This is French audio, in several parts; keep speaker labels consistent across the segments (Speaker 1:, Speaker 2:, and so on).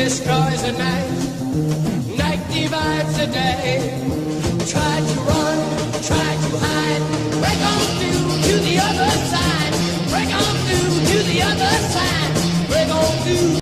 Speaker 1: destroys the night, night divides the day. Try to run, try to hide, break on through to the other side, break on through to the other side, break on through.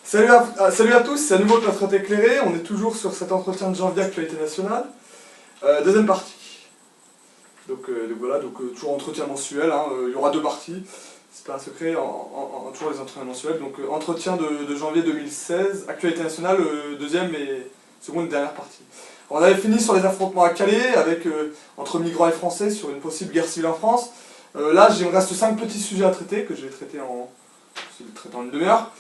Speaker 2: Salut à tous, c'est à nouveau le Patriote éclairé, on est toujours sur cet entretien de janvier actualité nationale. Deuxième partie. Donc voilà, toujours entretien mensuel, hein, il y aura deux parties, c'est pas un secret, toujours les entretiens mensuels. Donc entretien de janvier 2016, actualité nationale, deuxième et seconde et dernière partie. On avait fini sur les affrontements à Calais, avec, entre migrants et Français, sur une possible guerre civile en France. Là, il me reste 5 petits sujets à traiter, que je vais traiter en une demi-heure.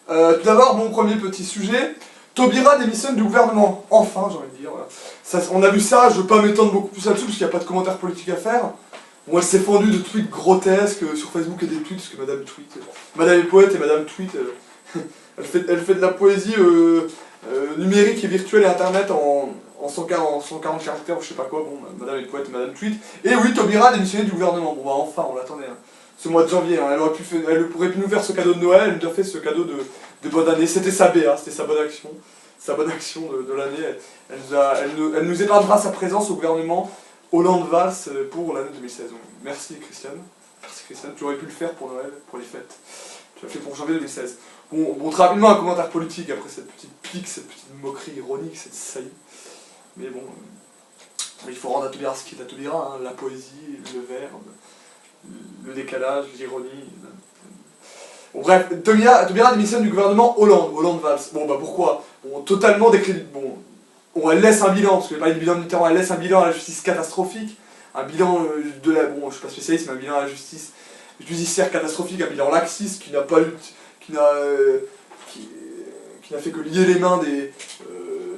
Speaker 2: Tout d'abord, mon premier petit sujet, Taubira démissionne du gouvernement. Enfin, j'ai envie de dire. Voilà. Ça, on a vu ça, je ne veux pas m'étendre beaucoup plus là-dessus, parce qu'il n'y a pas de commentaires politiques à faire. Bon, elle s'est fendue de tweets grotesques sur Facebook et des tweets, parce que Madame tweet. Madame est poète et Madame tweet. Elle fait de la poésie numérique et virtuelle et internet en 140 caractères, ou je sais pas quoi. Bon, Madame est poète et Madame tweet. Et oui, Taubira a démissionné du gouvernement. Bon, bah enfin, on l'attendait. Hein. Ce mois de janvier, hein. Elle aurait pu nous faire ce cadeau de Noël, elle nous a fait ce cadeau de bonne année. C'était sa BA, c'était sa bonne action de l'année. Elle nous épargnera sa présence au gouvernement Hollande-Valls pour l'année 2016. Donc, merci Christiane, tu aurais pu le faire pour Noël, pour les fêtes. Tu l'as fait pour janvier 2016. Bon, très rapidement un commentaire politique après cette petite pique, cette petite moquerie ironique, cette saillie. Mais bon, il faut rendre à Taubira ce qui est à Taubira, hein, la poésie, le verbe, le décalage, l'ironie. Bon, bref, Taubira démissionne du gouvernement Hollande-Valls. Bon, bah pourquoi? Bon, totalement décrédible. Bon, elle laisse un bilan, parce que je vais parler du bilan de Mitterrand, elle laisse un bilan à la justice catastrophique, un bilan de la. Bon, je suis pas spécialiste, mais un bilan à la justice judiciaire catastrophique, un bilan laxiste qui n'a pas eu. Qui n'a fait que lier les mains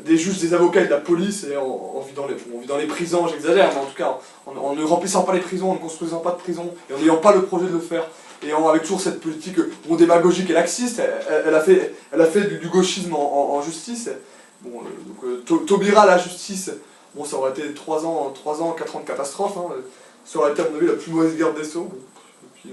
Speaker 2: des juges, des avocats et de la police, et en vidant les prisons, j'exagère, mais en tout cas, en ne remplissant pas les prisons, en ne construisant pas de prisons, et en n'ayant pas le projet de le faire, et avec toujours cette politique démagogique et laxiste, elle a fait du gauchisme en justice. Bon, Taubira à la justice, bon, ça aurait été 3 ans, 4 ans de catastrophe, hein, ça aurait été à mon avis la plus mauvaise garde des Sceaux. Bon, et puis,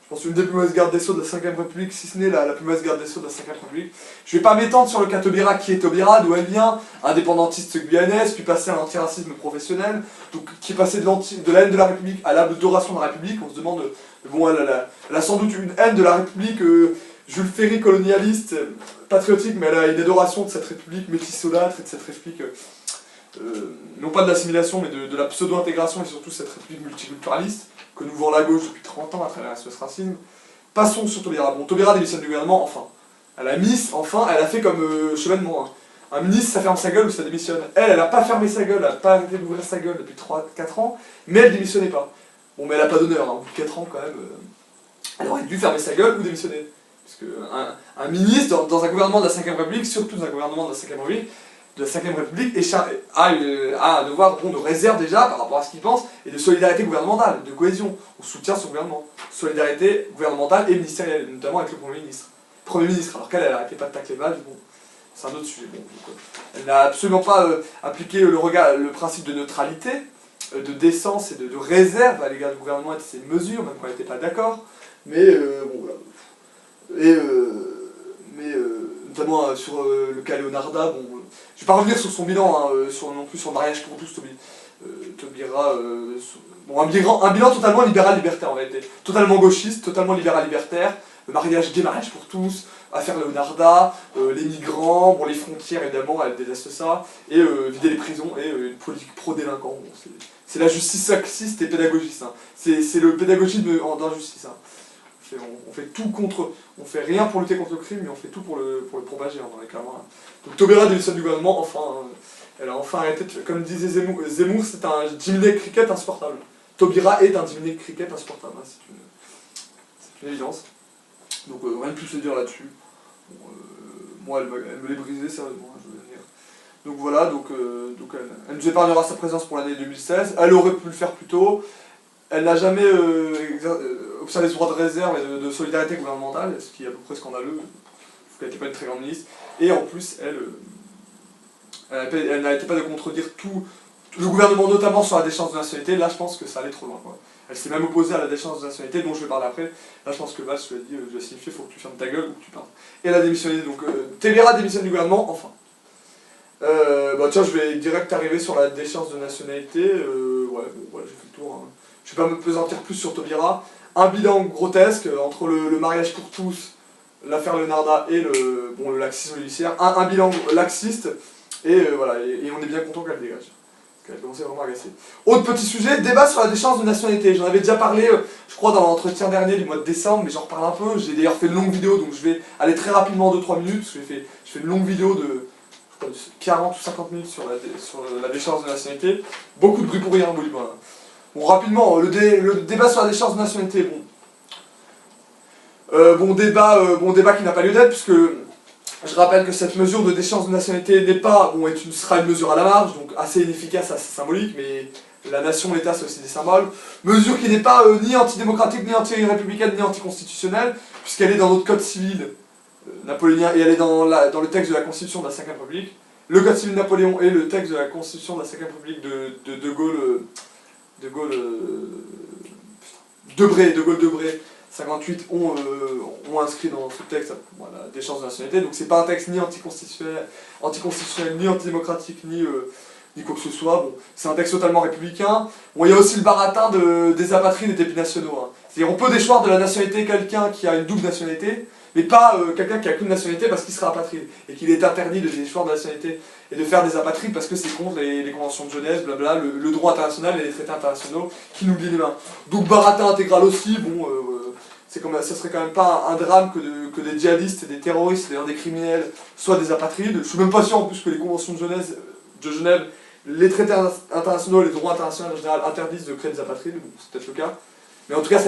Speaker 2: je pense une des plus mauvaises gardes des Sceaux de la 5ème République, si ce n'est la plus mauvaise garde des Sceaux de la 5ème République. Je vais pas m'étendre sur le cas Taubira, qui est Taubira, d'où elle vient, indépendantiste guyanaise, puis passer à l'antiracisme professionnel, donc qui est passé de la haine de la République à l'adoration de la République. On se demande, bon, elle a sans doute une haine de la République, Jules Ferry colonialiste, patriotique, mais elle a une adoration de cette République métissodâtre et de cette République, non pas de l'assimilation, mais de la pseudo-intégration, et surtout cette République multiculturaliste, que nous vend la gauche depuis 30 ans à travers ce racisme. Passons sur Taubira. Bon, Taubira démissionne du gouvernement, enfin. Elle a fait comme Chevènement. Hein. Un ministre, ça ferme sa gueule ou ça démissionne. Elle a pas fermé sa gueule, elle a pas arrêté d'ouvrir sa gueule depuis 4 ans, mais elle démissionnait pas. Bon, mais elle a pas d'honneur, hein. Au bout de 4 ans, quand même, elle aurait dû fermer sa gueule ou démissionner. Parce que un ministre, dans un gouvernement de la 5ème République, surtout dans un gouvernement de la 5ème République, a un devoir de réserve déjà par rapport à ce qu'il pense, et de solidarité gouvernementale, de cohésion. On soutient son gouvernement. Solidarité gouvernementale et ministérielle, notamment avec le Premier ministre. Alors qu'elle n'arrêtait pas de tacler mal, bon, c'est un autre sujet. Bon, elle n'a absolument pas appliqué le principe de neutralité, de décence et de réserve à l'égard du gouvernement et de ses mesures, même quand elle n'était pas d'accord. Mais bon, voilà. Notamment sur le cas Leonarda, bon, je vais pas revenir sur son bilan, hein, non plus sur le mariage pour tous, Taubira, bon, un bilan totalement libéral-libertaire en réalité, totalement gauchiste, totalement libéral-libertaire, le mariage gay, mariage pour tous, affaire Leonarda, les migrants, bon, les frontières évidemment, elle déteste ça, et vider les prisons, et une politique pro-délinquant, bon, c'est la justice laxiste et pédagogiste, hein. C'est le pédagogisme d'injustice. Hein. On fait tout contre, on fait rien pour lutter contre le crime, mais on fait tout pour le propager, hein, clairement. Donc Taubira démissionne du gouvernement, enfin, elle a enfin arrêté, comme disait Zemmour, c'est un diminué de cricket insupportable. Taubira est un diminué de cricket insupportable, hein, c'est une évidence. Donc rien de plus à dire là-dessus. Bon, moi, elle me l'est brisée, sérieusement, hein, je veux dire. Donc voilà, elle nous épargnera sa présence pour l'année 2016. Elle aurait pu le faire plus tôt. Elle n'a jamais observé ce droit de réserve et de solidarité gouvernementale, ce qui est à peu près scandaleux, parce qu'elle n'était pas une très grande ministre. Et en plus, elle n'arrêtait pas de contredire tout le gouvernement, notamment sur la déchéance de nationalité. Là, je pense que ça allait trop loin, quoi. Elle s'est même opposée à la déchéance de nationalité, dont je vais parler après. Là, je pense que Valls lui a dit, je lui ai signifié, il faut que tu fermes ta gueule ou que tu parles. Et elle a démissionné, donc Taubira démissionne du gouvernement, enfin. Bah tiens, je vais direct arriver sur la déchéance de nationalité. Ouais, j'ai fait le tour. Hein. Je vais pas me pesantir plus sur Taubira. Un bilan grotesque entre le mariage pour tous, l'affaire Leonarda et le laxisme judiciaire. Un bilan laxiste, et voilà, et on est bien content qu'elle dégage. Elle a commencé vraiment à agacer. Autre petit sujet, débat sur la déchéance de nationalité. J'en avais déjà parlé, je crois, dans l'entretien dernier du mois de décembre, mais j'en reparle un peu. J'ai d'ailleurs fait une longue vidéo, donc je vais aller très rapidement en 2-3 minutes, parce que je fais une longue vidéo de 40 ou 50 minutes sur la déchéance de nationalité. Beaucoup de bruit pour rien, oui. Voilà. Bon, rapidement, le débat sur la déchéance de nationalité, bon débat qui n'a pas lieu d'être, puisque je rappelle que cette mesure de déchéance de nationalité sera une mesure à la marge, donc assez inefficace, assez symbolique, mais la nation, l'État, c'est aussi des symboles. Mesure qui n'est pas ni antidémocratique, ni anti-républicaine, ni anticonstitutionnelle, puisqu'elle est dans notre code civil napoléonien, et elle est dans le texte de la Constitution de la Ve République. Le code civil Napoléon et le texte de la Constitution de la Ve République de Gaulle-Debré, 58, ont inscrit dans ce texte la déchéance de nationalité. Donc c'est pas un texte ni anticonstitutionnel, ni antidémocratique, ni quoi que ce soit. Bon, c'est un texte totalement républicain. Bon, il y a aussi le baratin des apatrides et des binationaux. Hein. C'est-à-dire on peut déchoir de la nationalité quelqu'un qui a une double nationalité, mais pas quelqu'un qui a qu'une nationalité parce qu'il sera apatride, et qu'il est interdit de déchoir de la nationalité et de faire des apatrides parce que c'est contre les conventions de Genève, blabla, le droit international et les traités internationaux qui nous lient les mains. Donc baratin intégral aussi, bon, ça serait quand même pas un drame que des djihadistes, des terroristes, d'ailleurs des criminels, soient des apatrides. Je suis même pas sûr en plus que les conventions de Genève, les traités internationaux, les droits internationaux en général interdisent de créer des apatrides, bon, c'est peut-être le cas. Mais en tout cas,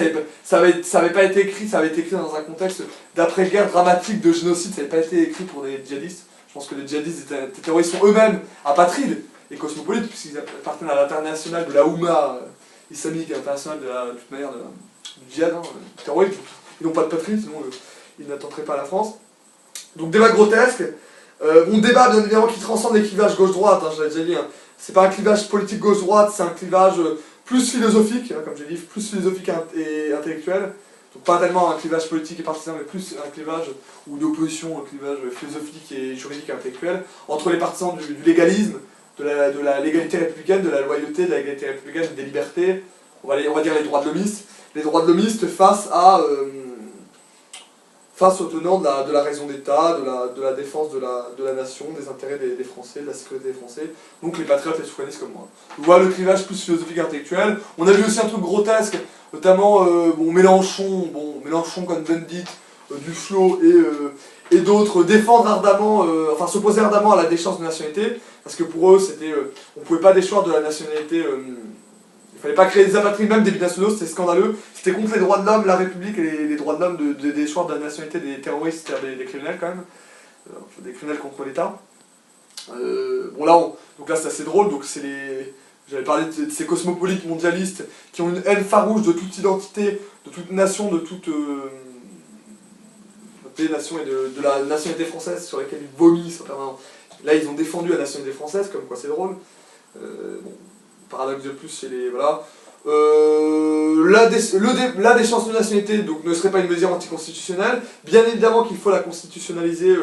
Speaker 2: ça avait pas été écrit, ça avait été écrit dans un contexte d'après-guerre dramatique de génocide, ça n'avait pas été écrit pour des djihadistes. Je pense que les djihadistes, les terroristes sont eux-mêmes apatrides et cosmopolites, puisqu'ils appartiennent à l'international de la Oumma islamique et internationale de toute manière du djihad, hein, du terrorisme. Ils n'ont pas de patrie, sinon ils n'attenteraient pas à la France. Donc débat grotesque. Débat bien évidemment qui transcende les clivages gauche-droite, hein, je l'ai déjà dit. Hein. C'est pas un clivage politique gauche-droite, c'est un clivage plus philosophique, hein, comme j'ai dit, plus philosophique et intellectuel. Donc pas tellement un clivage politique et partisan, mais plus un clivage ou une opposition, un clivage philosophique et juridique et intellectuel, entre les partisans du légalisme, de la légalité républicaine, de la loyauté, de la légalité républicaine, des libertés, on va dire les droits de l'hommiste face aux tenants de la raison d'État, de la défense de la nation, des intérêts des Français, de la sécurité des Français, donc les patriotes, les souverainistes comme moi. On voit le clivage plus philosophique et intellectuel. On a vu aussi un truc grotesque, notamment Mélenchon comme Bendit, Duflot et d'autres défendre ardemment, s'opposer ardemment à la déchéance de nationalité, parce que pour eux, on ne pouvait pas déchoir de la nationalité. Il fallait pas créer des apatrides, même des binationaux, c'était scandaleux. C'était contre les droits de l'homme, la République et les droits de l'homme des choix de la nationalité des terroristes, c'est-à-dire des criminels quand même. Des criminels contre l'État. Donc là c'est assez drôle, donc j'avais parlé de ces cosmopolites mondialistes qui ont une haine farouche de toute identité, de toute nation, de toute pays, nation et de la nationalité française sur laquelle ils vomissent. Là ils ont défendu la nationalité française, comme quoi c'est drôle. Paradoxe de plus chez les... Voilà. La déchéance de nationalité donc, ne serait pas une mesure anticonstitutionnelle. Bien évidemment qu'il faut la constitutionnaliser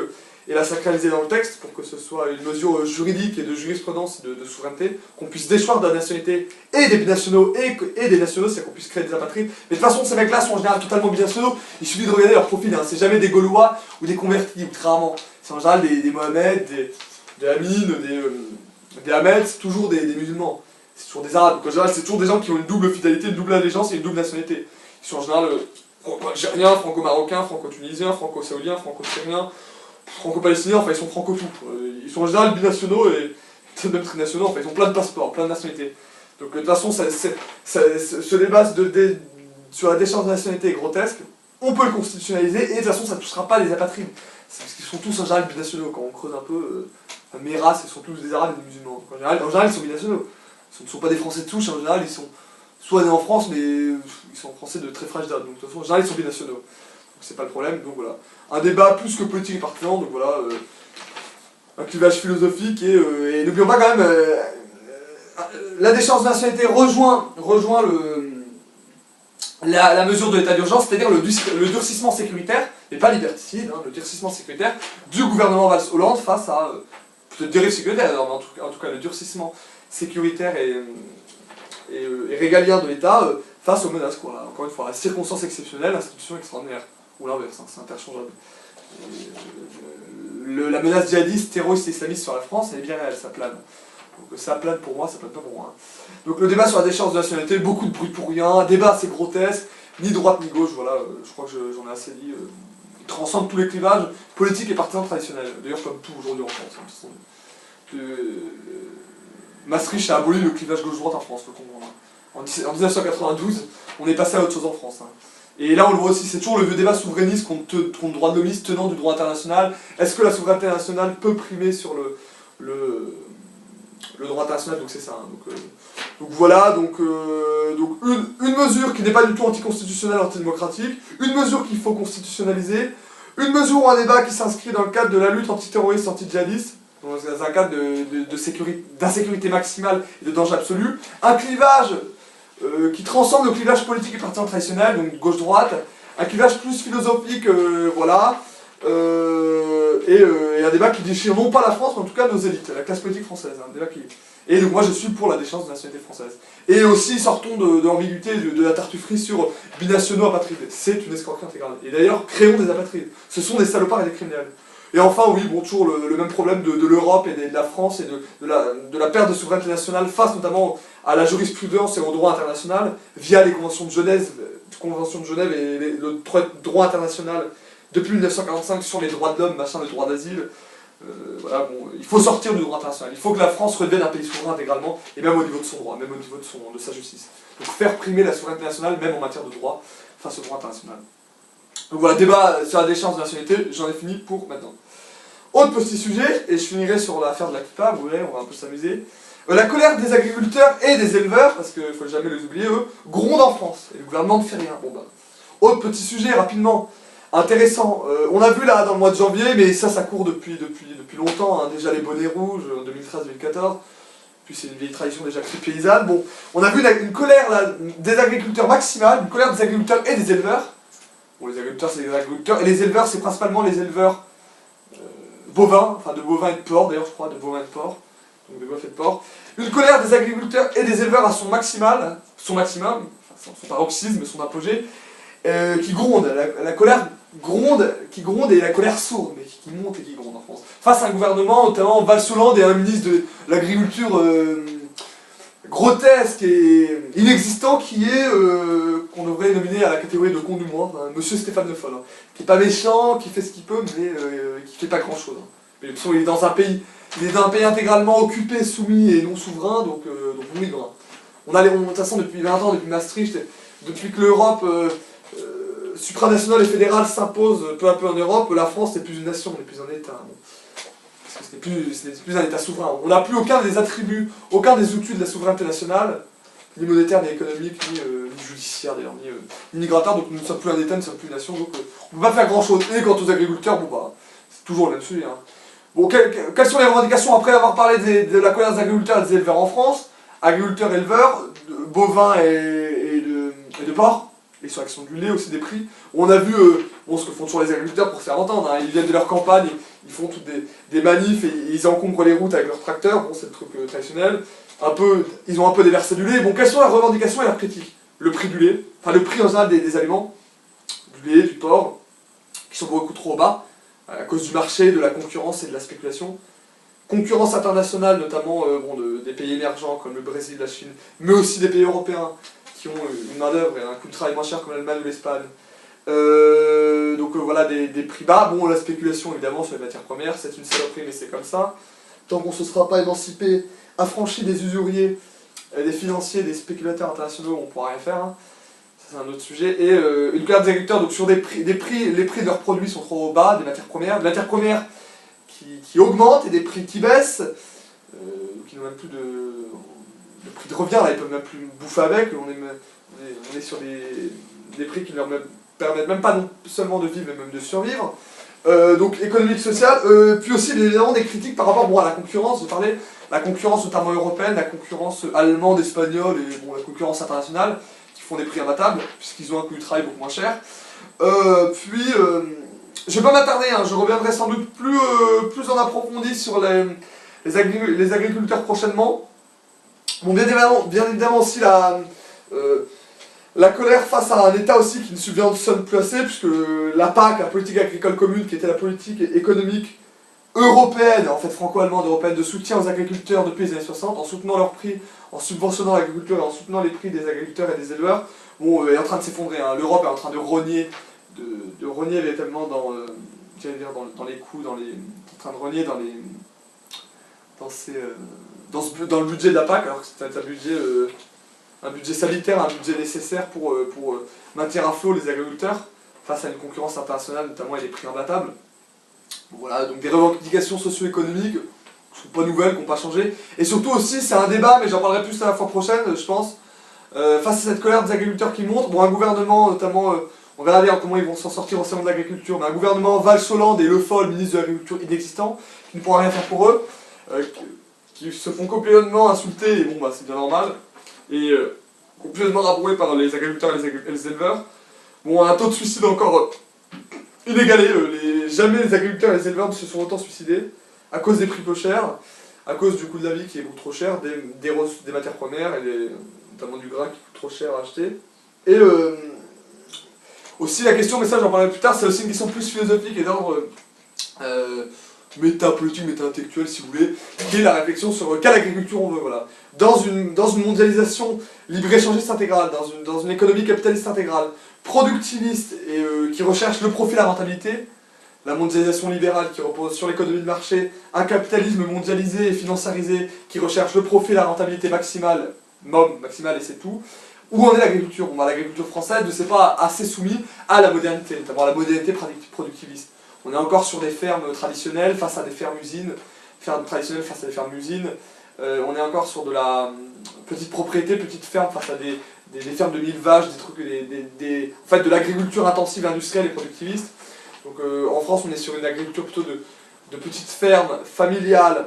Speaker 2: et la sacraliser dans le texte pour que ce soit une mesure juridique et de jurisprudence et de souveraineté, qu'on puisse déchoir de la nationalité et des binationaux et des nationaux, c'est-à-dire qu'on puisse créer des apatrides. Mais de toute façon, ces mecs-là sont en général totalement binationaux, il suffit de regarder leur profil, hein. C'est jamais des Gaulois ou des convertis, ou très rarement. C'est en général des Mohamed, des Amin, des Ahmed, c'est toujours des musulmans. C'est toujours des Arabes. En général, c'est toujours des gens qui ont une double fidélité, une double allégeance et une double nationalité. Ils sont en général franco-algériens, franco-marocains, franco-tunisiens, franco-saoudiens, franco-syriens, franco-palestiniens, enfin ils sont franco-tout. Ils sont en général binationaux et même trinationaux, enfin ils ont plein de passeports, plein de nationalités. Donc de toute façon, ce débat sur la déchéance de nationalité est grotesque. On peut le constitutionnaliser et de toute façon ça ne touchera pas les apatrides. Parce qu'ils sont tous en général binationaux quand on creuse un peu. mes races, ce sont tous des Arabes et des musulmans. Donc, en général, ils sont binationaux. Ce ne sont pas des Français de souche, en général, ils sont soit nés en France, mais ils sont français de très fraîche date. Donc de toute façon, en général, ils sont binationaux. Donc c'est pas le problème. Donc voilà. Un débat plus que politique et partisan, donc voilà. Un clivage philosophique et n'oublions pas quand même, la déchéance de nationalité rejoint la mesure de l'état d'urgence, c'est-à-dire le durcissement sécuritaire, et pas liberticide, hein, le durcissement sécuritaire du gouvernement Valls-Hollande face à, peut-être dérive sécuritaire, mais en tout cas le durcissement sécuritaire et régalien de l'État face aux menaces, quoi. Encore une fois, circonstances exceptionnelles, institutions extraordinaires, ou l'inverse, hein, c'est interchangeable. La menace djihadiste, terroriste et islamiste sur la France, elle est bien réelle, ça plane. Donc ça plane pour moi, ça plane pas pour moi. Hein. Donc le débat sur la déchéance de nationalité, beaucoup de bruit pour rien, un débat assez grotesque, ni droite ni gauche, voilà, je crois que j'en ai assez dit. Il transcende tous les clivages politiques et partisans traditionnels, d'ailleurs comme tout aujourd'hui en France. Hein, Maastricht a aboli le clivage gauche-droite en France, faut comprendre. En 1992, on est passé à autre chose en France. Hein. Et là on le voit aussi, c'est toujours le vieux débat souverainiste contre le droit de l'hommiste tenant du droit international. Est-ce que la souveraineté nationale peut primer sur le droit international? Donc c'est ça. Hein. Donc voilà, donc une mesure qui n'est pas du tout anticonstitutionnelle, antidémocratique, une mesure qu'il faut constitutionnaliser, une mesure ou un débat qui s'inscrit dans le cadre de la lutte antiterroriste, anti-djihadiste, dans un cadre d'insécurité maximale et de danger absolu, un clivage qui transcende le clivage politique et partisan traditionnel, donc gauche-droite, un clivage plus philosophique, voilà, et un débat qui déchire non pas la France, mais en tout cas nos élites, la classe politique française. Un débat qui... Et donc moi je suis pour la déchéance de nationalité française. Et aussi sortons de l'ambiguïté de la tartufferie sur binationaux apatrides. C'est une escroquerie intégrale. Et d'ailleurs, créons des apatrides. Ce sont des salopards et des criminels. Et enfin, oui, bon, toujours le même problème de l'Europe et de la France et de la perte de souveraineté nationale face notamment à la jurisprudence et au droit international via les conventions de Genève et le droit international depuis 1945 sur les droits de l'homme, machin, le droit d'asile. Voilà, bon, il faut sortir du droit international. Il faut que la France redevienne un pays souverain intégralement, et même au niveau de son droit, même au niveau de sa justice. Donc faire primer la souveraineté nationale, même en matière de droit, face au droit international. Donc voilà, débat sur la déchéance de nationalité, j'en ai fini pour maintenant. Autre petit sujet, et je finirai sur l'affaire de la kippa, vous voyez, on va un peu s'amuser. La colère des agriculteurs et des éleveurs, parce qu'il ne faut jamais les oublier, eux, gronde en France, et le gouvernement ne fait rien. Bon, bah. Autre petit sujet, rapidement, intéressant. On a vu là, dans le mois de janvier, mais ça court depuis longtemps, hein, déjà les bonnets rouges, en 2013-2014, puis c'est une vieille tradition déjà paysanne. Bon, on a vu une colère là, des agriculteurs maximale, une colère des agriculteurs et des éleveurs. Bon, les agriculteurs, c'est les agriculteurs, et les éleveurs, c'est principalement les éleveurs bovins, enfin de bovins et de porcs, d'ailleurs, je crois, de bovins et de porcs, donc de bœufs et de porcs. Une colère des agriculteurs et des éleveurs à son maximum, enfin, son paroxysme, son apogée, qui gronde. La colère qui gronde et la colère sourde, mais qui monte et qui gronde en France. Face à un gouvernement, notamment Valls-Hollande et un ministre de l'Agriculture grotesque et inexistant qu'on devrait nominer à la catégorie de con du mois, hein, Monsieur Stéphane Le Foll, hein, qui n'est pas méchant, qui fait ce qu'il peut, mais qui fait pas grand chose. Hein. Mais il est dans un pays intégralement occupé, soumis et non souverain, donc oui, non. De toute façon, depuis 20 ans, depuis Maastricht, depuis que l'Europe supranationale et fédérale s'impose peu à peu en Europe, la France n'est plus une nation, on n'est plus un État. Bon. Parce que ce n'est plus un État souverain. On n'a plus aucun des attributs, aucun des outils de la souveraineté nationale, ni monétaire, ni économique, ni judiciaire d'ailleurs, ni migratoire, donc nous ne sommes plus un État, nous ne sommes plus une nation, donc on ne peut pas faire grand chose. Et quant aux agriculteurs, bon bah, c'est toujours là-dessus. Hein. Bon, quelles sont les revendications après avoir parlé de la colère des agriculteurs et des éleveurs en France? Agriculteurs, éleveurs, bovins et de porcs, l'extraction du lait, aussi des prix. On a vu ce que font toujours les agriculteurs pour se faire entendre, hein. Ils viennent de leur campagne, ils font toutes des manifs et ils encombrent les routes avec leurs tracteurs, bon c'est le truc traditionnel. Ils ont un peu déversé du lait. Bon, quelles sont leurs revendications et leurs critiques? Le prix du lait, enfin le prix en général des aliments, du lait, du porc, qui sont beaucoup trop bas, à cause du marché, de la concurrence et de la spéculation. Concurrence internationale, notamment des pays émergents comme le Brésil, la Chine, mais aussi des pays européens qui ont une main-d'œuvre et un coût de travail moins cher comme l'Allemagne ou l'Espagne. Voilà, des prix bas. Bon, la spéculation évidemment sur les matières premières, c'est une saloperie, mais c'est comme ça. Tant qu'on ne se sera pas émancipé, affranchi des usuriers, des financiers, des spéculateurs internationaux, on ne pourra rien faire. Hein. Ça, c'est un autre sujet. Et une colère des agriculteurs, donc sur les prix de leurs produits sont trop bas, des matières premières. Des matières premières qui augmentent et des prix qui baissent, qui n'ont même plus de prix de revient, là ils peuvent même plus bouffer avec, on est sur des prix qui ne leur permettent même pas non seulement de vivre mais même de survivre. Donc économique, sociale, puis aussi bien évidemment des critiques par rapport à la concurrence, je parlais, la concurrence notamment européenne, la concurrence allemande, espagnole et la concurrence internationale, qui font des prix imbattables, puisqu'ils ont un coût du travail beaucoup moins cher. Je vais pas m'attarder, hein, je reviendrai sans doute plus en approfondi sur les agriculteurs prochainement. Bon, bien évidemment aussi la colère face à un État aussi qui ne subventionne plus assez, puisque la PAC, la politique agricole commune, qui était la politique économique européenne, en fait franco-allemande européenne, de soutien aux agriculteurs depuis les années 60, en soutenant leurs prix, en subventionnant l'agriculture et en soutenant les prix des agriculteurs et des éleveurs, bon, est en train de s'effondrer. Hein. L'Europe est en train de rogner véritablement dans les coûts, en train de rogner dans le budget de la PAC, alors que c'est un budget sanitaire, un budget nécessaire pour maintenir à flot les agriculteurs face à une concurrence internationale, notamment et des prix imbattables. Bon, voilà, donc des revendications socio-économiques qui ne sont pas nouvelles, qui n'ont pas changé. Et surtout aussi, c'est un débat, mais j'en parlerai plus à la fois prochaine, je pense, face à cette colère des agriculteurs qui monte. Bon, un gouvernement, notamment, on verra bien comment ils vont s'en sortir au salon de l'agriculture, mais un gouvernement Valls-Hollande et Le Foll, ministre de l'Agriculture inexistant, qui ne pourra rien faire pour eux, qui se font complètement insulter, et bon, bah, c'est bien normal, et complètement rabroués par les agriculteurs et les éleveurs. Bon, un taux de suicide encore inégalé, jamais les agriculteurs et les éleveurs ne se sont autant suicidés, à cause des prix peu chers, à cause du coût de la vie qui est beaucoup trop cher, des matières premières, et notamment du grain qui coûte trop cher à acheter. Et aussi la question, mais ça j'en parlerai plus tard, c'est aussi une question plus philosophique et d'ordre méta-politique, méta-intellectuelle si vous voulez, qui est la réflexion sur quelle agriculture on veut. Voilà. Dans une mondialisation libre-échangiste intégrale, dans une économie capitaliste intégrale, productiviste et qui recherche le profit et la rentabilité, la mondialisation libérale qui repose sur l'économie de marché, un capitalisme mondialisé et financiarisé qui recherche le profit et la rentabilité maximale, maximale et c'est tout. Où en est l'agriculture? L'agriculture française ne s'est pas assez soumise à la modernité, notamment à la modernité productiviste. On est encore sur des fermes traditionnelles face à des fermes-usines, on est encore sur de la petite propriété, petite ferme face à des fermes de 1000 vaches, des trucs, en fait de l'agriculture intensive, industrielle et productiviste. Donc en France, on est sur une agriculture plutôt de petites fermes familiales,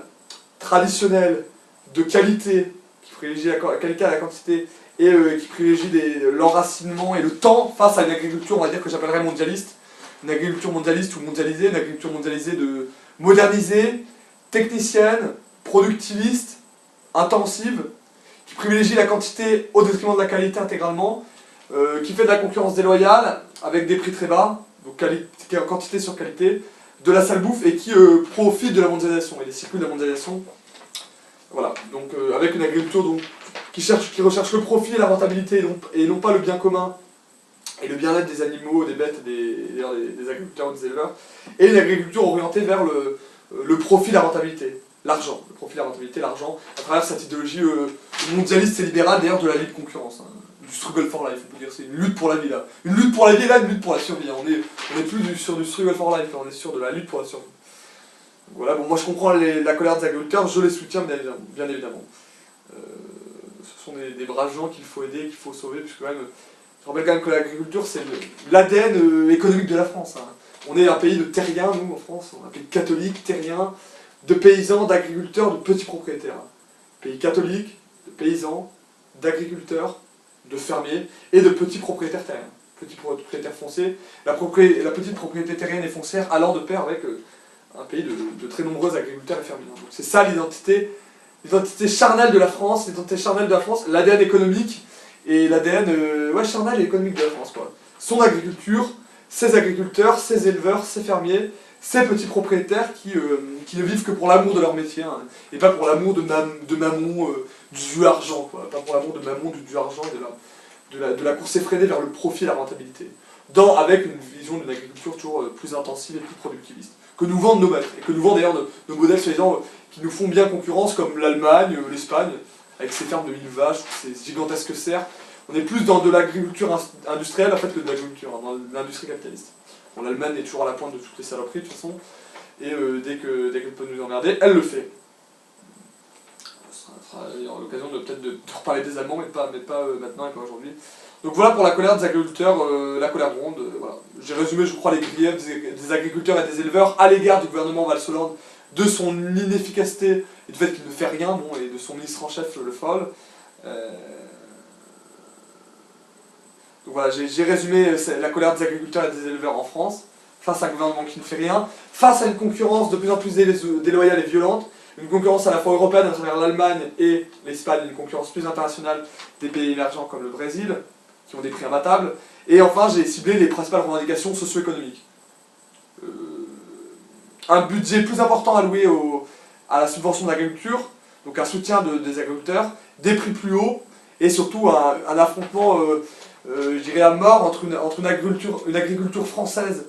Speaker 2: traditionnelles, de qualité, qui privilégie la qualité à la quantité, et qui privilégie l'enracinement et le temps face à une agriculture, on va dire, que j'appellerais mondialiste. Une agriculture mondialiste ou mondialisée, une agriculture mondialisée modernisée, technicienne, productiviste, intensive, qui privilégie la quantité au détriment de la qualité intégralement, qui fait de la concurrence déloyale avec des prix très bas, donc quantité sur qualité, de la sale bouffe et qui profite de la mondialisation et des circuits de la mondialisation. Voilà, donc avec une agriculture qui recherche le profit et la rentabilité et non pas le bien commun et le bien-être des animaux, des bêtes, des agriculteurs ou des éleveurs, et une agriculture orientée vers le profit, la rentabilité, l'argent, le profit, la rentabilité, l'argent, à travers cette idéologie mondialiste et libérale, d'ailleurs de la lutte concurrence, hein, du struggle for life, on peut dire, c'est une lutte pour la vie là. Une lutte pour la vie là, une lutte pour la survie, hein. On est plus sur du struggle for life, là, on est sur de la lutte pour la survie. Donc voilà, bon, moi je comprends la colère des agriculteurs, je les soutiens bien évidemment. Ce sont des braves gens qu'il faut aider, qu'il faut sauver, puisque même... Je rappelle quand même que l'agriculture, c'est l'ADN économique de la France. Hein. On est un pays de terriens, nous, en France, on est un pays catholique, terrien, de paysans, d'agriculteurs, de petits propriétaires. Pays catholique, de paysans, d'agriculteurs, de fermiers et de petits propriétaires terriens. Petits propriétaires fonciers. La petite propriété terrienne et foncière allant de pair avec un pays de très nombreux agriculteurs et fermiers. Donc c'est ça l'identité charnelle de la France, l'ADN économique, et l'ADN charnel et économique de la France, quoi. Son agriculture, ses agriculteurs, ses éleveurs, ses fermiers, ces petits propriétaires qui ne vivent que pour l'amour de leur métier, hein, et pas pour l'amour de Mammon, du argent, quoi. Pas pour l'amour de Mammon, du argent, de la course effrénée vers le profit et la rentabilité. Avec une vision d'une agriculture toujours plus intensive et plus productiviste. Que nous vendent nos maîtres, et que nous vendent d'ailleurs nos modèles sur les gens qui nous font bien concurrence, comme l'Allemagne, l'Espagne, avec ses fermes de 1000 vaches, ces gigantesques serres. On est plus dans de l'agriculture industrielle en fait que de l'agriculture, hein, dans l'industrie capitaliste. Bon, l'Allemagne est toujours à la pointe de toutes les saloperies de toute façon. et dès qu'elle peut nous emmerder, elle le fait. Il y aura l'occasion peut-être de reparler des Allemands, mais pas maintenant et pas aujourd'hui. Donc voilà pour la colère des agriculteurs, la colère gronde. Voilà. J'ai résumé, je crois, les griefs des agriculteurs et des éleveurs à l'égard du gouvernement Val-Solande, de son inefficacité et du fait qu'il ne fait rien, bon, et de son ministre en chef, Le Foll. Donc voilà, j'ai résumé la colère des agriculteurs et des éleveurs en France, face à un gouvernement qui ne fait rien, face à une concurrence de plus en plus déloyale et violente, une concurrence à la fois européenne à travers l'Allemagne et l'Espagne, une concurrence plus internationale des pays émergents comme le Brésil, qui ont des prix imbattables. Et enfin, j'ai ciblé les principales revendications socio-économiques. Un budget plus important alloué à la subvention de l'agriculture, donc un soutien des agriculteurs, des prix plus hauts, et surtout un affrontement, je dirais à mort, entre une agriculture française.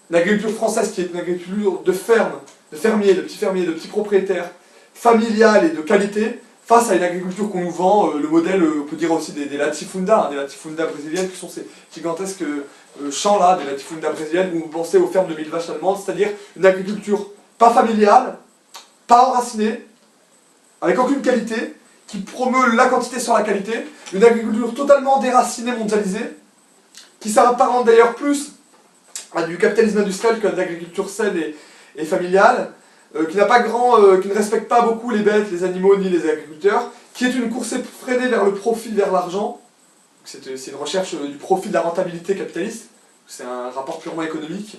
Speaker 2: L'agriculture française qui est une agriculture de ferme, de fermiers, de petits propriétaires, familiale et de qualité, face à une agriculture qu'on nous vend, le modèle, on peut dire aussi des latifundas, des latifundas brésiliennes, qui sont ces gigantesques champs là, des latifundas brésiliennes, où vous pensez aux fermes de 1000 vaches allemandes, c'est-à-dire une agriculture pas familiale, pas enracinée, avec aucune qualité, qui promeut la quantité sur la qualité, une agriculture totalement déracinée, mondialisée, qui s'apparente d'ailleurs plus à du capitalisme industriel que à de l'agriculture saine et familiale, qui ne respecte pas beaucoup les bêtes, les animaux ni les agriculteurs, qui est une course effrénée vers le profit, vers l'argent. C'est une recherche du profit, de la rentabilité capitaliste, c'est un rapport purement économique,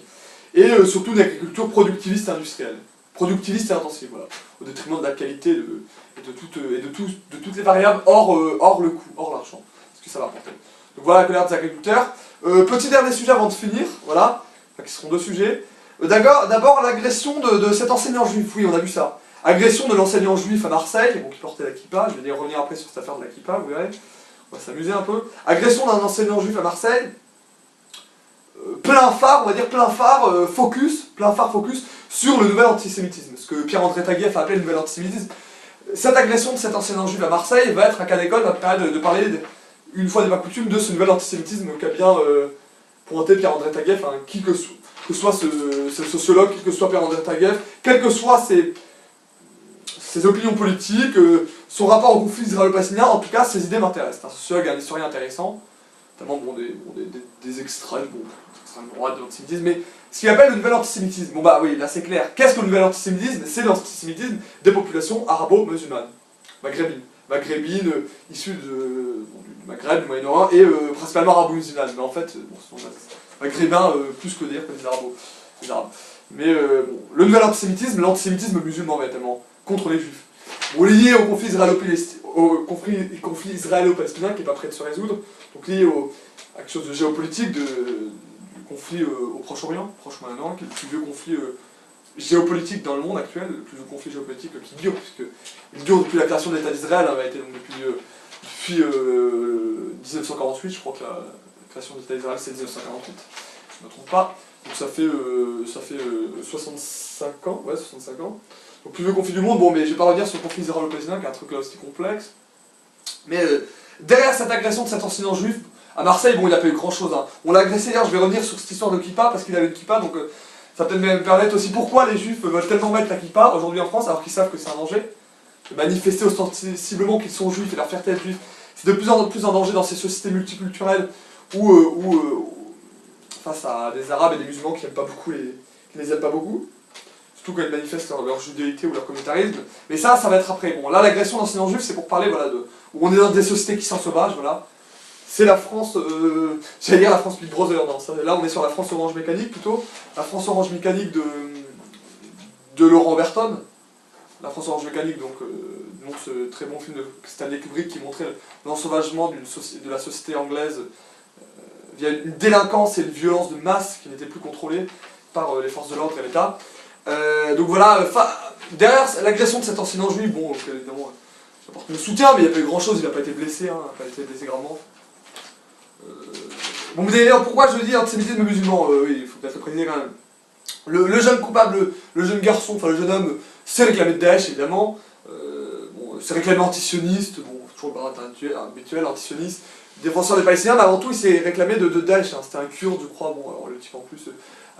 Speaker 2: et surtout une agriculture productiviste et industrielle, productiviste et intensive, voilà, au détriment de la qualité et de toutes les variables hors le coût, hors l'argent, ce que ça va apporter. Donc voilà la colère des agriculteurs. Petit dernier sujet avant de finir, voilà, enfin, qui seront deux sujets. D'abord l'agression de cet enseignant juif, oui on a vu ça. Agression de l'enseignant juif à Marseille, bon, qui portait la kippa, je vais revenir après sur cette affaire de la kippa, vous verrez, on va s'amuser un peu. Agression d'un enseignant juif à Marseille, plein phare focus sur le nouvel antisémitisme, ce que Pierre-André Taguieff a appelé le nouvel antisémitisme. Cette agression de cet enseignant juif à Marseille va être un cas d'école, va permettre de parler, une fois n'est pas coutume, de ce nouvel antisémitisme qu'a bien pointé Pierre-André Taguieff, hein, qui que soit ce sociologue, qui que soit Pierre-André Taguieff, quelles que soient ses opinions politiques, son rapport au conflit israélo-palestinien, en tout cas, ses idées m'intéressent. Un sociologue, un historien intéressant, notamment des extrêmes, extrême droite de l'antisémitisme, mais ce qu'il appelle le nouvel antisémitisme, bon bah oui, là c'est clair. Qu'est-ce que le nouvel antisémitisme? C'est l'antisémitisme des populations arabo-musulmanes, maghrébines, issues du Maghreb, du Moyen-Orient, et principalement arabo-musulmanes, mais en fait, bon, maghrébins plus que dire que les arabes. Mais bon, le nouvel antisémitisme, l'antisémitisme musulman, tellement contre les juifs. Bon, lié au conflit israélo-palestinien qui n'est pas prêt de se résoudre, donc lié à quelque chose de géopolitique, du conflit au Proche-Orient, Proche-Moyen-Orient, qui est le plus vieux conflit géopolitique dans le monde actuel, le plus vieux conflit géopolitique qui dure, puisqu'il dure depuis la création de l'État d'Israël, a été donc depuis 1948, je crois que la création de l'État d'Israël c'est 1948, je ne me trompe pas, donc ça fait 65 ans, ouais 65 ans. Donc plus vieux conflit du monde, bon mais je vais pas revenir sur le conflit israélo-palestinien qui est un truc là aussi complexe. Mais derrière cette agression de cet enseignant juif, à Marseille, bon il n'a pas eu grand chose. Hein. On l'a agressé hier, je vais revenir sur cette histoire de kippa parce qu'il avait une kippa, donc ça peut me permettre aussi pourquoi les juifs veulent tellement mettre la kippa aujourd'hui en France alors qu'ils savent que c'est un danger. De manifester ostensiblement qu'ils sont juifs et leur fierté d'être juifs, c'est de plus en plus en danger dans ces sociétés multiculturelles où face à des arabes et des musulmans qui ne les aiment pas beaucoup. Surtout quand ils manifestent leur judéité ou leur communautarisme, mais ça va être après. Bon, là, l'agression d'enseignants juifs, c'est pour parler voilà, où on est dans des sociétés qui sont sauvages, voilà. C'est la France, j'allais dire la France Big Brother, non, là on est sur la France Orange Mécanique plutôt, la France Orange Mécanique de Laurent Berton, la France Orange Mécanique, donc ce très bon film de Stanley Kubrick qui montrait l'ensauvagement de la société anglaise via une délinquance et une violence de masse qui n'était plus contrôlée par les forces de l'ordre et l'État. Donc voilà, derrière l'agression de cet enseignant juif, bon, évidemment, j'apporte mon soutien, mais il n'y a pas eu grand chose, il n'a pas été blessé, hein, il n'a pas été blessé gravement. Bon, vous allez dire pourquoi je dis antisémitisme musulman, oui, il faut peut-être le préciser quand même. Le jeune coupable, le jeune garçon, enfin le jeune homme, s'est réclamé de Daesh évidemment, s'est réclamé antisioniste, bon, toujours le barat habituel, antisioniste, défenseur des Palestiniens, mais avant tout il s'est réclamé de Daesh, hein, c'était un kurde, je crois, bon, alors le type en plus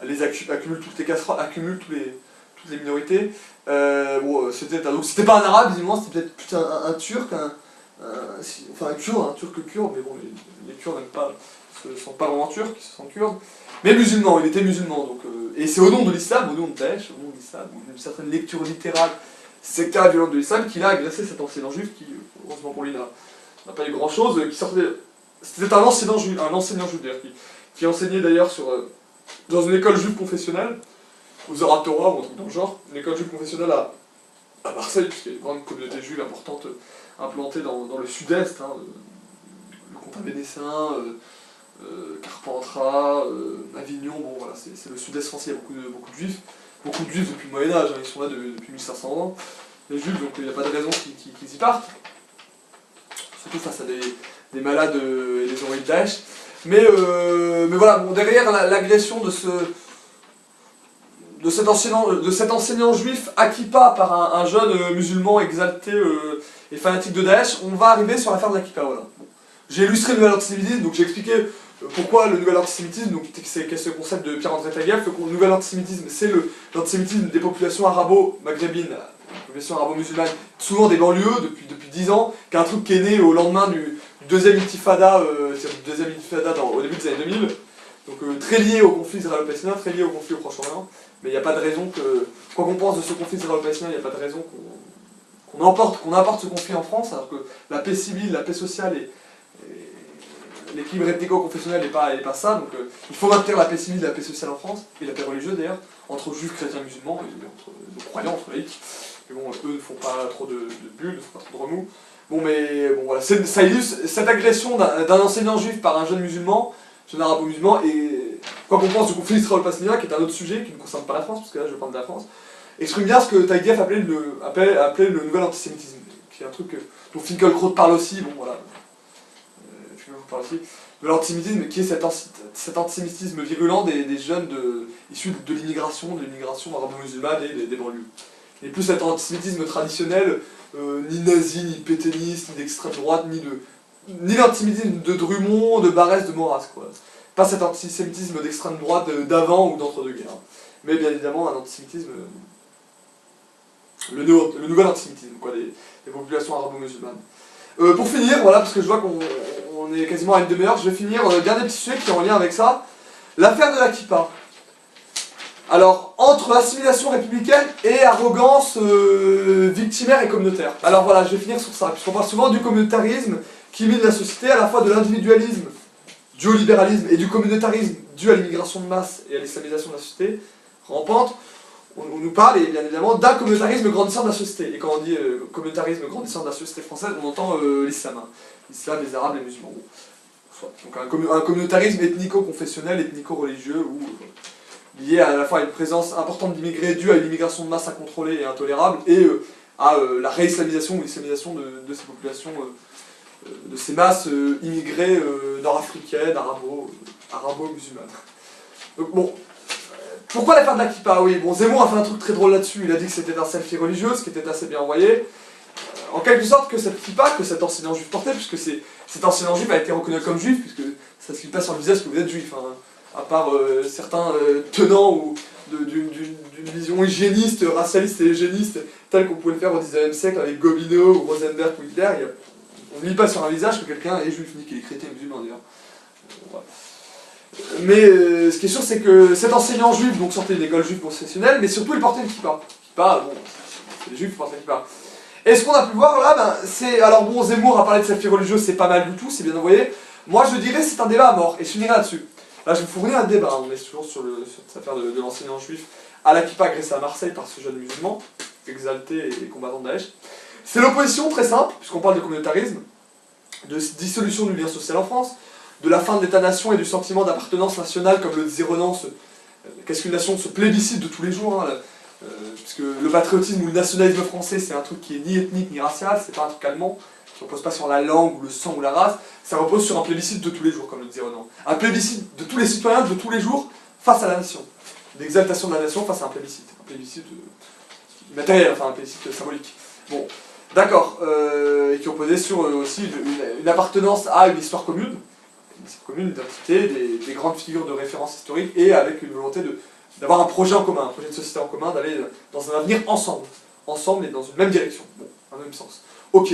Speaker 2: accumule toutes les casseroles, accumule toutes les minorités. Bon, c'était pas un arabe, visiblement, c'était peut-être plus un turc, enfin un kurde, un turc kurde, mais bon, les Kurdes ne sont pas vraiment turcs, ils se sentent kurdes. Mais musulman, il était musulman, donc, et c'est au nom de l'islam, au nom de Daesh, au nom de l'islam, ou d'une certaine lecture littérale sectaire et violente de l'islam, qu'il a agressé cet enseignant juif qui, heureusement pour lui, n'a pas eu grand-chose, qui sortait... C'était un enseignant juif d'ailleurs, qui enseignait d'ailleurs dans une école juive confessionnelle, aux Oratora ou un truc dans le genre, une école juive confessionnelle à Marseille, puisqu'il y a une grande communauté juive importante implantée dans le sud-est, hein, le comtat vénécin, Carpentras, Avignon, bon voilà, c'est le sud-est français, il y a beaucoup de juifs depuis le Moyen-Âge, hein, ils sont là depuis 1500 ans, les juifs, donc il n'y a pas de raison qu'ils y partent, surtout face à des malades et des envoyés de Daesh. Mais voilà, bon, derrière l'agression de cet enseignant juif Akipa par un jeune musulman exalté et fanatique de Daesh, on va arriver sur l'affaire de l'Akipa, voilà. Bon. J'ai illustré le nouvel antisémitisme, donc j'ai expliqué pourquoi le nouvel antisémitisme, donc c'est ce concept de Pierre-André Taguieff, le nouvel antisémitisme, c'est l'antisémitisme des populations arabo-maghrébines, populations arabo-musulmanes, souvent des banlieues, depuis 10 ans, qui est un truc qui est né au lendemain du deuxième intifada, au début des années 2000, donc très lié au conflit israélo-palestinien, très lié au conflit au Proche-Orient, mais il n'y a pas de raison que, quoi qu'on pense de ce conflit israélo-palestinien, il n'y a pas de raison qu'on importe ce conflit en France, alors que la paix civile, la paix sociale et l'équilibre ethnico-confessionnel n'est pas ça, donc il faut maintenir la paix civile, la paix sociale en France, et la paix religieuse d'ailleurs, entre juifs, chrétiens, musulmans, et entre nos croyants, entre laïcs, mais bon, eux ne font pas trop de bulles, ne font pas trop de remous. Bon, mais bon, voilà, ça illustre cette agression d'un enseignant juif par un jeune musulman, jeune arabo-musulman, et quoi qu'on pense du conflit israélo-palestinien, qui est un autre sujet qui ne concerne pas la France, parce que là je parle de la France, exprime bien ce que Taguieff appelait le nouvel antisémitisme, qui est un truc dont Finkielkraut parle aussi, bon voilà. Parle aussi de l'antisémitisme, qui est cet antisémitisme virulent des jeunes issus de l'immigration arabo-musulmane et des banlieues. Et plus cet antisémitisme traditionnel, ni nazi, ni pétainiste, ni d'extrême droite, ni l'antisémitisme de Drummond, de Barès, de Maurras, quoi. Pas cet antisémitisme d'extrême droite d'avant ou d'entre-deux-guerres. Mais bien évidemment un antisémitisme, le nouvel antisémitisme, quoi, des populations arabo-musulmanes. Pour finir, voilà, parce que je vois qu'on est quasiment à une demi-heure, je vais finir, dernier petit sujet qui est en lien avec ça, l'affaire de l'Akipa. Alors, entre assimilation républicaine et arrogance victimaire et communautaire. Alors voilà, je vais finir sur ça, puisqu'on parle souvent du communautarisme qui mine la société, à la fois de l'individualisme dû au libéralisme et du communautarisme dû à l'immigration de masse et à l'islamisation de la société rampante. On nous parle, et bien évidemment, d'un communautarisme grandissant de la société. Et quand on dit communautarisme grandissant de la société française, on entend l'islam. Hein. L'islam, les arabes, les musulmans. Bon. Donc un communautarisme ethnico-confessionnel, ethnico-religieux, ou lié à la fois à une présence importante d'immigrés due à une immigration de masse incontrôlée et intolérable, et à la réislamisation ou l'islamisation de ces populations, de ces masses immigrées nord-africaines, arabo-musulmanes. Donc bon. Pourquoi l'affaire de l'Akipa? Oui, bon, Zemmour a fait un truc très drôle là-dessus, il a dit que c'était un selfie religieux, ce qui était assez bien envoyé. En quelque sorte que cette Kippa, que cet enseignant juif portait, puisque cet enseignant juif a été reconnu comme juif, puisque ça ne se lit pas sur le visage que vous êtes juif, hein, à part certains tenants d'une vision hygiéniste, racialiste et hygiéniste, telle qu'on pouvait le faire au XIXe siècle avec Gobineau ou Rosenberg ou Hitler. On ne lit pas sur un visage que quelqu'un est juif, ni qu'il est chrétien musulman d'ailleurs. Voilà. Mais ce qui est sûr, c'est que cet enseignant juif donc sortait d'une école juive professionnelle, mais surtout il portait une kippa. Kippa, bon, c'est les juifs qui portent la kippa. Et ce qu'on a pu voir là, ben, c'est. Alors bon, Zemmour a parlé de selfie religieux, c'est pas mal du tout, c'est bien envoyé. Moi je dirais c'est un débat à mort, et je finirai là-dessus. Là je vais vous fournir un débat, on est toujours sur cette affaire de l'enseignant juif à la kippa agressé à Marseille par ce jeune musulman, exalté et combattant de Daesh. C'est l'opposition très simple, puisqu'on parle de communautarisme, de dissolution du lien social en France, de la fin de l'État-nation et du sentiment d'appartenance nationale, comme le disait Renan, qu'est-ce qu'une nation, ce plébiscite de tous les jours, hein, puisque le patriotisme ou le nationalisme français, c'est un truc qui est ni ethnique ni racial, c'est pas un truc allemand, qui repose pas sur la langue ou le sang ou la race, ça repose sur un plébiscite de tous les jours, comme le disait Renan. Un plébiscite de tous les citoyens de tous les jours face à la nation. L'exaltation de la nation face à un plébiscite matériel, enfin un plébiscite symbolique. Bon, d'accord, et qui reposait sur aussi une appartenance à une histoire commune, commune, d'identité, des grandes figures de référence historique, et avec une volonté d'avoir un projet en commun, un projet de société en commun, d'aller dans un avenir ensemble et dans une même direction, bon, dans le même sens. Ok,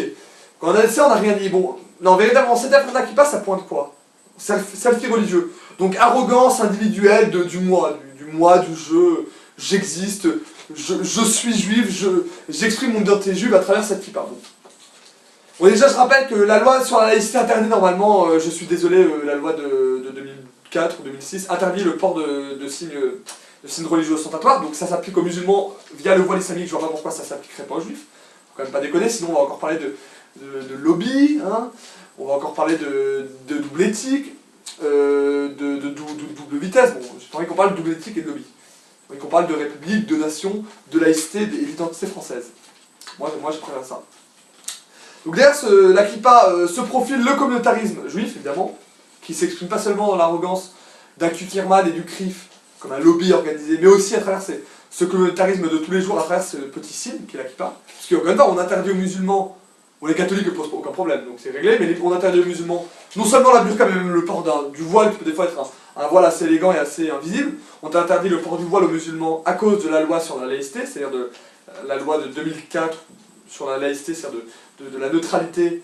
Speaker 2: quand on a ça, on n'a rien dit. Bon, non, véritablement, cette affaire qui passe, ça pointe quoi? Selfie religieux. Donc arrogance individuelle du moi, du je, j'existe, je suis juif, j'exprime mon identité juive à travers cette kippa. Bon, déjà, je rappelle que la loi sur la laïcité interdit normalement, je suis désolé, la loi de 2004 ou 2006 interdit le port de signes religieux ostentatoires, donc ça s'applique aux musulmans via le voile islamique, je vois pas pourquoi ça s'appliquerait pas aux juifs. Faut quand même pas déconner, sinon on va encore parler de lobby, hein, on va encore parler de double éthique, de double vitesse. Bon, j'ai envie qu'on parle de double éthique et de lobby. J'ai envie qu'on parle de république, de nation, de laïcité et d'identité française. Moi je préfère ça. Donc derrière la kippa se profile le communautarisme juif, évidemment, qui s'exprime pas seulement dans l'arrogance d'un Kukirman et du CRIF, comme un lobby organisé, mais aussi à travers ce communautarisme de tous les jours, à travers ce petit signe qui est la kippa. Parce qu'encore une fois, on interdit aux musulmans, ou les catholiques ne posent aucun problème, donc c'est réglé, mais on interdit aux musulmans, non seulement la burqa, mais même le port du voile, qui peut des fois être un voile assez élégant et assez invisible. On interdit le port du voile aux musulmans à cause de la loi sur la laïcité, c'est-à-dire de la loi de 2004 sur la laïcité, c'est-à-dire de la neutralité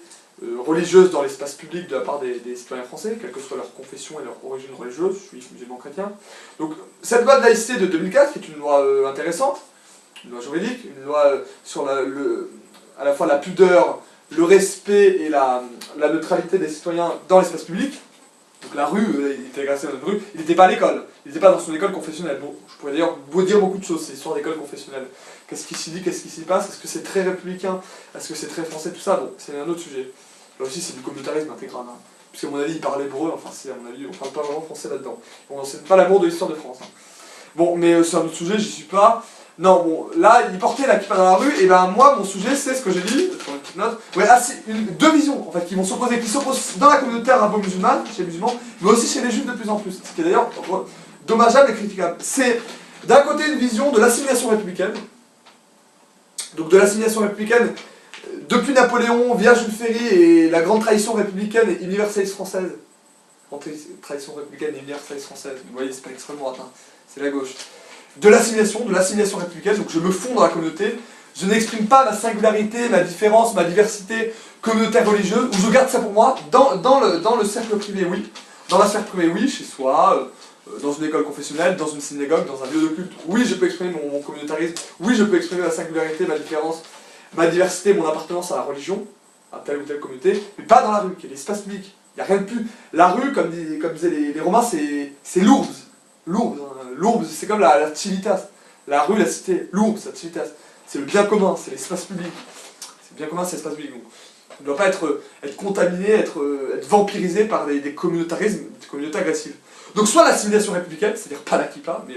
Speaker 2: religieuse dans l'espace public de la part des citoyens français, quelle que soit leur confession et leur origine religieuse, juifs, musulmans, chrétiens. Donc cette loi de laïcité de 2004, qui est une loi intéressante, une loi juridique, une loi sur à la fois la pudeur, le respect et la neutralité des citoyens dans l'espace public. Donc la rue, il était agressé dans une rue, il n'était pas à l'école, il n'était pas dans son école confessionnelle. Bon, je pourrais d'ailleurs vous dire beaucoup de choses, c'est l'histoire d'école confessionnelle. Qu'est-ce qui s'y dit, qu'est-ce qui s'y passe, est-ce que c'est très républicain, est-ce que c'est très français, tout ça, bon, c'est un autre sujet. Là aussi c'est du communautarisme intégral, hein. Puisque à mon avis il parle hébreu, enfin c'est à mon avis, on parle pas vraiment français là-dedans. On n'enseigne pas l'amour de l'histoire de France. Hein. Bon, mais c'est un autre sujet, j'y suis pas. Non, bon, là, il portait la kippa dans la rue, et ben moi, mon sujet, c'est ce que j'ai dit, je prends une petite note, ouais, deux visions, en fait, qui vont s'opposer, qui s'opposent dans la communauté arabo-musulmane, chez les musulmans, mais aussi chez les juifs de plus en plus, ce qui est d'ailleurs dommageable et critiquable. C'est, d'un côté, une vision de l'assimilation républicaine, donc de l'assimilation républicaine, depuis Napoléon, via Jules Ferry, et la grande tradition républicaine et universaliste française, grande tradition républicaine et universaliste française, vous voyez, c'est pas l'extrême droite, hein, c'est la gauche. De l'assimilation républicaine, donc je me fonds dans la communauté, je n'exprime pas ma singularité, ma différence, ma diversité communautaire religieuse, ou je garde ça pour moi, dans le cercle privé, oui. Dans la cercle privé, oui, chez soi, dans une école confessionnelle, dans une synagogue, dans un lieu de culte, oui, je peux exprimer mon communautarisme, oui, je peux exprimer ma singularité, ma différence, ma diversité, mon appartenance à la religion, à telle ou telle communauté, mais pas dans la rue, qui est l'espace public. Il n'y a rien de plus. La rue, comme disaient les Romains, c'est l'ourbs. L'ourbs, c'est comme la civitas. La rue, la cité, l'ourbs, la civitas. C'est le bien commun, c'est l'espace public. C'est le bien commun, c'est l'espace public. Donc, on ne doit pas être contaminé, être vampirisé par des communautarismes, des communautés agressives. Donc soit l'assimilation républicaine, c'est-à-dire pas la kippa, mais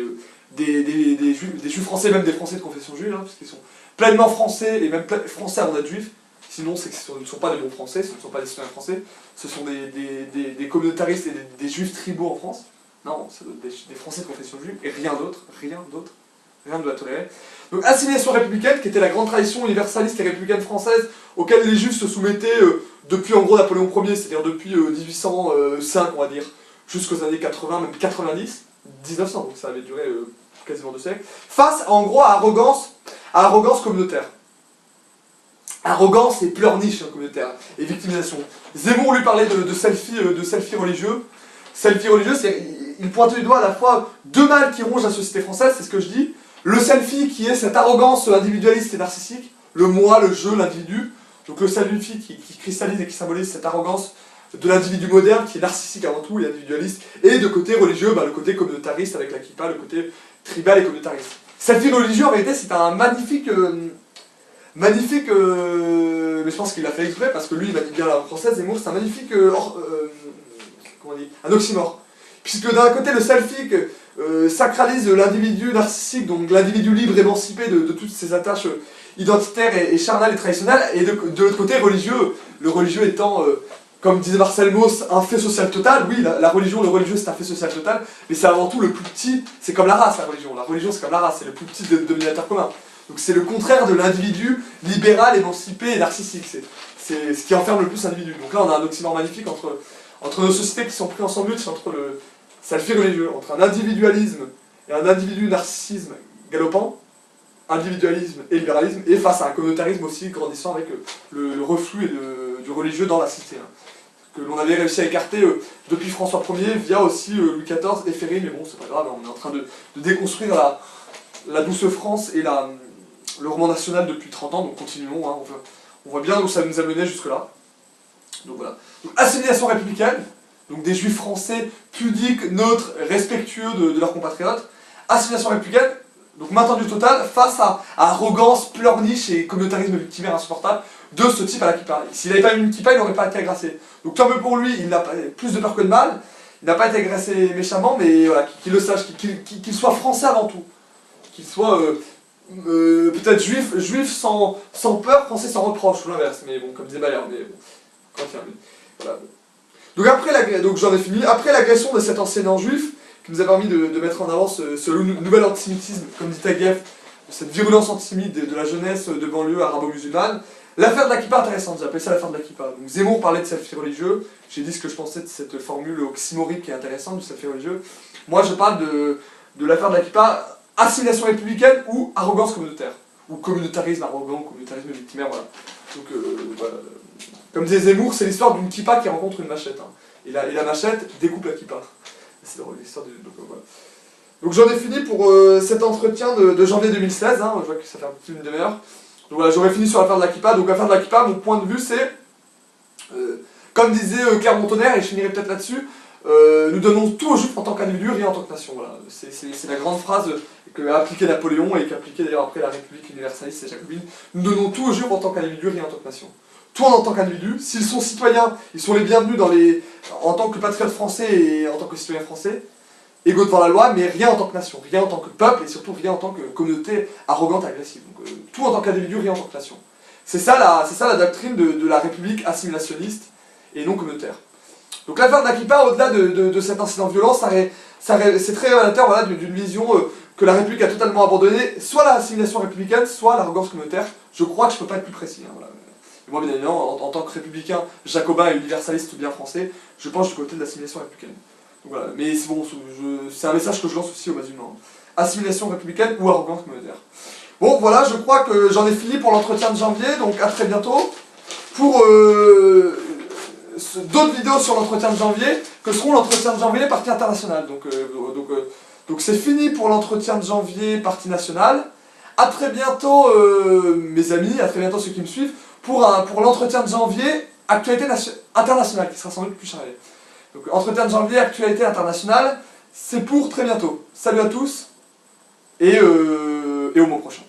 Speaker 2: des juifs français, même des français de confession juive, hein, parce qu'ils sont pleinement français, et même français avant d'être juifs. Sinon, c'est que ce ne sont pas des bons français, ce ne sont pas des citoyens français, ce sont des communautaristes et des juifs tribaux en France. Non, c'est des Français de confession juive, et rien d'autre, rien ne doit tolérer. Donc assimilation républicaine, qui était la grande tradition universaliste et républicaine française, auquel les juifs se soumettaient depuis en gros Napoléon Ier, c'est-à-dire depuis 1805, on va dire, jusqu'aux années 80, même 90, 1900, donc ça avait duré quasiment 2 siècles, face en gros à arrogance communautaire. Arrogance et pleurniche communautaire, et victimisation. Zemmour lui parlait de selfie religieux. Selfie religieux, il pointe du doigt à la fois deux mâles qui rongent la société française, c'est ce que je dis. Le selfie qui est cette arrogance individualiste et narcissique, le moi, le je, l'individu. Donc le selfie qui cristallise et qui symbolise cette arrogance de l'individu moderne qui est narcissique avant tout et individualiste. Et de côté religieux, le côté communautariste avec la kippa, le côté tribal et communautariste. Selfie religieux en réalité c'est un magnifique... mais je pense qu'il l'a fait exprès parce que lui il m'a dit bien la française, Zemmour, c'est un magnifique... comment on dit, un oxymore. Puisque d'un côté le selfie sacralise l'individu narcissique, donc l'individu libre émancipé de toutes ses attaches identitaires et charnelles et traditionnelles, et de l'autre côté religieux, le religieux étant, comme disait Marcel Mauss, un fait social total. Oui, la religion, le religieux c'est un fait social total, mais c'est avant tout le plus petit, c'est comme la race la religion c'est comme la race, c'est le plus petit dominateur commun. Donc c'est le contraire de l'individu libéral, émancipé et narcissique, c'est ce qui enferme le plus l'individu. Donc là on a un oxymore magnifique entre nos sociétés qui sont pris en sandwich, c'est le fil religieux, entre un individualisme et un individu narcissisme galopant, individualisme et libéralisme, et face à un communautarisme aussi grandissant avec le reflux du religieux dans la cité, hein, que l'on avait réussi à écarter depuis François Ier via aussi Louis XIV et Ferry, mais bon c'est pas grave, on est en train de déconstruire la douce France et le roman national depuis 30 ans, donc continuons, hein, on voit bien où ça nous a mené jusque là. Donc voilà. Donc, assimilation républicaine, donc des juifs français pudiques, neutres, respectueux de leurs compatriotes. Assimilation républicaine, donc maintien du total face à arrogance, pleurniche et communautarisme victimaire insupportable de ce type à la kippa. S'il n'avait pas eu une kippa, il n'aurait pas été agressé. Donc tant mieux pour lui, il n'a pas plus de peur que de mal, il n'a pas été agressé méchamment, mais voilà, qu'il le sache, qu'il soit français avant tout. Qu'il soit peut-être juif sans peur, français sans reproche, ou l'inverse, mais bon, comme disait Malherbe, mais bon, quand il y a, mais, voilà. Donc j'en ai fini. Après l'agression de cet enseignant juif, qui nous a permis de mettre en avant ce nouvel antisémitisme, comme dit Taguieff, cette virulence antisémite de la jeunesse de banlieue arabo-musulmane, l'affaire de la kippa intéressante, j'ai appelé ça l'affaire de la kippa. Donc Zemmour parlait de selfie religieux, j'ai dit ce que je pensais de cette formule oxymorique qui est intéressante du selfie religieux. Moi je parle de l'affaire de la kippa, assimilation républicaine ou arrogance communautaire, ou communautarisme arrogant, communautarisme victimaire, voilà. Donc voilà. Comme disait Zemmour, c'est l'histoire d'une kippa qui rencontre une machette, hein. Et la machette découpe la kippa. C'est l'histoire de... Donc voilà. Donc j'en ai fini pour cet entretien de janvier 2016, hein, je vois que ça fait un peu plus d'une demi-heure. Donc voilà, j'aurais fini sur l'affaire de la kippa. Donc l'affaire de la kippa, mon point de vue c'est, comme disait Claire Montonnerre, et je finirai peut-être là-dessus, nous donnons tout aux juifs en tant qu'individu, rien en tant que nation. Voilà. C'est la grande phrase qu'a appliquée Napoléon et qu'a appliquée d'ailleurs après la République universaliste et jacobine. Nous donnons tout aux juifs en tant qu'individu, rien en tant que nation. Tout en tant qu'individu. S'ils sont citoyens, ils sont les bienvenus en tant que patriotes français et en tant que citoyens français, égaux devant la loi, mais rien en tant que nation, rien en tant que peuple et surtout rien en tant que communauté arrogante et agressive. Donc, tout en tant qu'individu, rien en tant que nation. C'est ça la doctrine de la République assimilationniste et non communautaire. Donc l'affaire de la kippa, au-delà de cet incident violent, c'est très révélateur, voilà, d'une vision que la République a totalement abandonnée, soit l'assimilation républicaine, soit l'arrogance communautaire. Je crois que je ne peux pas être plus précis. Hein, voilà. Et moi, bien évidemment, en tant que républicain, jacobin et universaliste bien français, je penche du côté de l'assimilation républicaine. Donc voilà. Mais c'est bon, c'est un message que je lance aussi aux musulmans. Assimilation républicaine ou arrogance communautaire. Bon, voilà, je crois que j'en ai fini pour l'entretien de janvier, donc à très bientôt. Pour d'autres vidéos sur l'entretien de janvier, que seront l'entretien de janvier partie internationale. Donc c'est fini pour l'entretien de janvier partie nationale. A très bientôt mes amis, à très bientôt ceux qui me suivent, pour l'entretien de janvier actualité internationale, qui sera sans doute plus chargé. Donc entretien de janvier actualité internationale, c'est pour très bientôt. Salut à tous et au mois prochain.